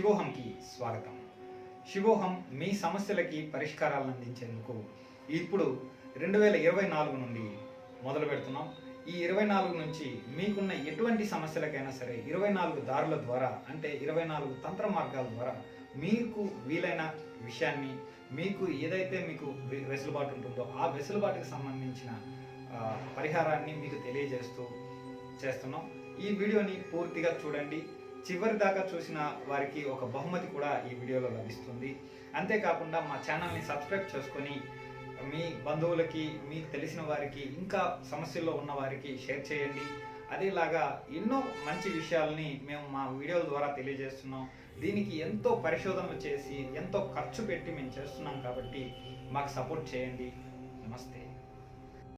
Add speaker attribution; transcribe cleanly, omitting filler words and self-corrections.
Speaker 1: శివోహంకి స్వాగతం. శివోహం మీ సమస్యలకి పరిష్కారాలను అందించేందుకు ఇప్పుడు 2024 నుండి మొదలు పెడుతున్నాం. ఈ 24 నుంచి మీకున్న ఎటువంటి సమస్యలకైనా సరే 24 దారుల ద్వారా, అంటే 24 తంత్ర మార్గాల ద్వారా మీకు వీలైన విషయాన్ని, మీకు ఏదైతే మీకు వెసులుబాటు ఉంటుందో ఆ వెసులుబాటుకి సంబంధించిన పరిహారాన్ని మీకు తెలియజేస్తూ చేస్తున్నాం. ఈ వీడియోని పూర్తిగా చూడండి. చివరి దాకా చూసిన వారికి ఒక బహుమతి కూడా ఈ వీడియోలో లభిస్తుంది. అంతేకాకుండా మా ఛానల్ని సబ్స్క్రైబ్ చేసుకొని మీ బంధువులకి, మీకు తెలిసిన వారికి, ఇంకా సమస్యల్లో ఉన్న వారికి షేర్ చేయండి. అదేలాగా ఎన్నో మంచి విషయాల్ని మేము మా వీడియోల ద్వారా తెలియజేస్తున్నాం. దీనికి ఎంతో పరిశోధనలు చేసి ఎంతో ఖర్చు పెట్టి మేము చేస్తున్నాం కాబట్టి మాకు సపోర్ట్ చేయండి. నమస్తే.